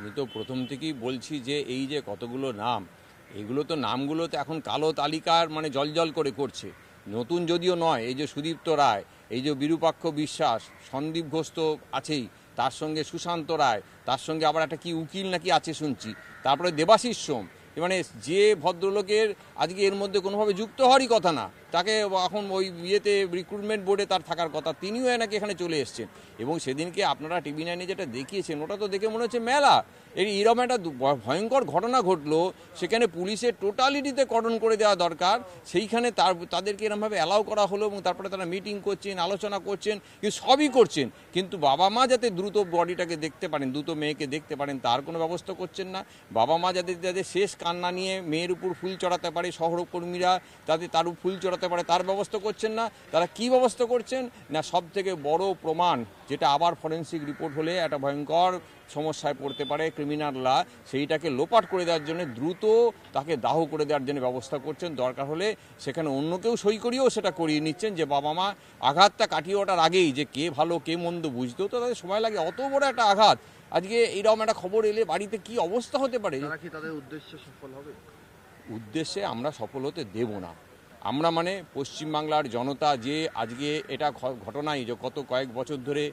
আমি তো প্রথম থেকেই বলছি যে এই যে কতগুলো নাম, এগুলো তো নামগুলো তো এখন কালো তালিকার মানে জলজল করে করছে। নতুন যদিও নয়, এই যে সুদীপ্ত রায়, এই যে বিরূপাক্ষ বিশ্বাস, সন্দীপ ঘোষ তো আছেই, তার সঙ্গে সুশান্ত রায়, তার সঙ্গে আবার একটা কি উকিল নাকি আছে শুনছি, তারপরে দেবাশিস সোম। মানে যে ভদ্রলোকের আজকে এর মধ্যে কোনোভাবে যুক্ত হওয়ারই কথা না, তাকে এখন ওই ইয়েতে রিক্রুটমেন্ট বোর্ডে তার থাকার কথা, তিনিও নাকি এখানে চলে এসছেন। এবং সেদিনকে আপনারা টিভি নাইনে যেটা দেখিয়েছেন, ওটা তো দেখে মনে হচ্ছে মেলা। এরকম একটা ভয়ঙ্কর ঘটনা ঘটলো, সেখানে পুলিশের টোটালিটিতে কর্ডন করে দেওয়া দরকার, সেইখানে তাদেরকে এরকমভাবে অ্যালাউ করা হলো এবং তারপরে তারা মিটিং করছেন, আলোচনা করছেন, কিন্তু সবই করছেন, কিন্তু বাবা মা যাতে দ্রুত বডিটাকে দেখতে পারেন, দ্রুত মেয়েকে দেখতে পারেন, তার কোনো ব্যবস্থা করছেন না। বাবা মা যাতে যাদের শেষ কান্না নিয়ে মেয়ের উপর ফুল চড়াতে পারে, সহকর্মীরা যাতে তার উপর ফুল চড়াতে পারে, তার ব্যবস্থা করছেন না। তারা কি ব্যবস্থা করছেন না, সব থেকে বড় প্রমাণ যেটা আবার ফরেন্সিক রিপোর্ট হলে একটা ভয়ঙ্কর সমস্যায় পড়তে পারে ক্রিমিনালরা, সেইটাকে লোপাট করে দেওয়ার জন্য দ্রুত তাকে দাহ করে দেওয়ার জন্য ব্যবস্থা করছেন। দরকার হলে সেখানে অন্য কেউ সই করিয়েও সেটা করিয়ে নিচ্ছেন, যে বাবা মা আঘাতটা কাটিয়ে ওঠার আগেই যে কে ভালো কে মন্দ বুঝতেও তো তাদের সময় লাগে। অত বড় একটা আঘাত, আজকে এইরকম একটা খবর এলে বাড়িতে কি অবস্থা হতে পারে। তাদের উদ্দেশ্য সফল হবে? উদ্দেশ্যে আমরা সফল হতে দেব না। আমরা মানে পশ্চিমবাংলার জনতা যে আজকে এটা ঘটনাই যে গত কয়েক বছর ধরে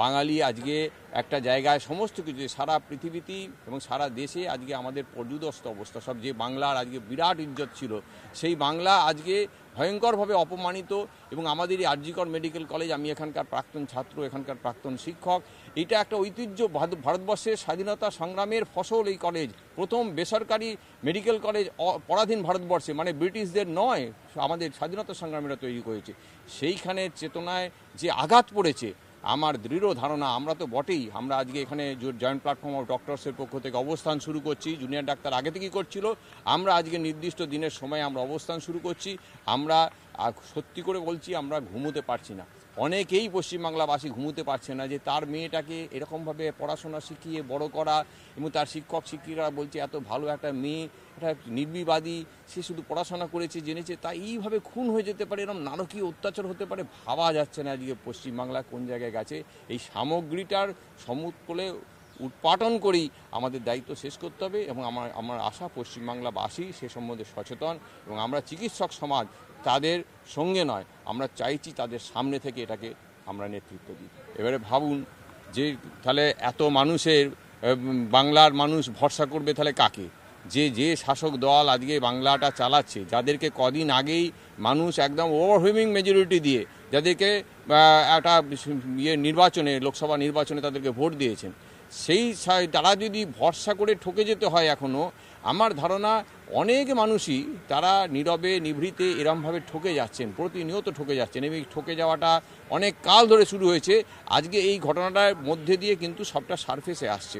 বাঙালি আজকে একটা জায়গায় সমস্ত কিছু সারা পৃথিবীতেই এবং সারা দেশে আজকে আমাদের পর্যুদস্ত অবস্থা, সব যে বাংলার আজকে বিরাট ইজ্জত ছিল, সেই বাংলা আজকে ভয়ঙ্করভাবে অপমানিত। এবং আমাদের এই আরজিকর মেডিকেল কলেজ, আমি এখানকার প্রাক্তন ছাত্র, এখানকার প্রাক্তন শিক্ষক, এটা একটা ঐতিহ্য, ভারতবর্ষের স্বাধীনতা সংগ্রামের ফসল এই কলেজ, প্রথম বেসরকারি মেডিকেল কলেজ পরাধীন ভারতবর্ষে, মানে ব্রিটিশদের নয়, আমাদের স্বাধীনতা সংগ্রামীরা তৈরি করেছে। সেইখানে চেতনায় যে আঘাত পড়েছে, আমার দৃঢ় ধারণা, আমরা তো বটেই, আমরা আজকে এখানে জয়েন্ট প্ল্যাটফর্ম অফ ডক্টরসের পক্ষ থেকে অবস্থান শুরু করছি, জুনিয়র ডাক্তার আগে থেকেই করছিল, আমরা আজকে নির্দিষ্ট দিনের সময় আমরা অবস্থান শুরু করছি। আমরা সত্যি করে বলছি, আমরা ঘুমোতে পারছি না, অনেকেই পশ্চিমবাংলাবাসী ঘুমোতে পারছে না, যে তার মেয়েটাকে এরকমভাবে পড়াশোনা শিখিয়ে বড় করা, এবং তার শিক্ষক শিক্ষিকারা বলছে এত ভালো একটা মেয়ে, একটা নির্বিবাদী, সে শুধু পড়াশোনা করেছে জেনেছে, তাই এইভাবে খুন হয়ে যেতে পারে, এরকম নারকীয় অত্যাচার হতে পারে, ভাবা যাচ্ছে না আজকে পশ্চিমবাংলা কোন জায়গায় গেছে। এই সামগ্রীটার সমুৎকলে উৎপাটন করেই আমাদের দায়িত্ব শেষ করতে হবে। এবং আমার আশা পশ্চিমবাংলাবাসী সে সম্বন্ধে সচেতন, এবং আমরা চিকিৎসক সমাজ তাদের সঙ্গে নয়, আমরা চাইছি তাদের সামনে থেকে এটাকে আমরা নেতৃত্ব দিই। এবারে ভাবুন যে তাহলে এত মানুষের, বাংলার মানুষ ভরসা করবে তাহলে কাকে? যে শাসক দল আজকে বাংলাটা চালাচ্ছে, যাদেরকে কদিন আগেই মানুষ একদম ওভারওয়েলমিং মেজরিটি দিয়ে, যাদেরকে একটা নির্বাচনে, লোকসভা নির্বাচনে তাদেরকে ভোট দিয়েছেন, তারা যদি ভরসা করে ঠকে যেতে হয় এখনও, আমার ধারণা অনেক মানুষই তারা নীরবে নিভৃতে এরমভাবে ঠকে যাচ্ছেন, প্রতিনিয়ত ঠকে যাচ্ছেন, এবং এই ঠকে যাওয়াটা অনেক কাল ধরে শুরু হয়েছে। আজকে এই ঘটনাটার মধ্যে দিয়ে কিন্তু সবটা সারফেসে আসছে।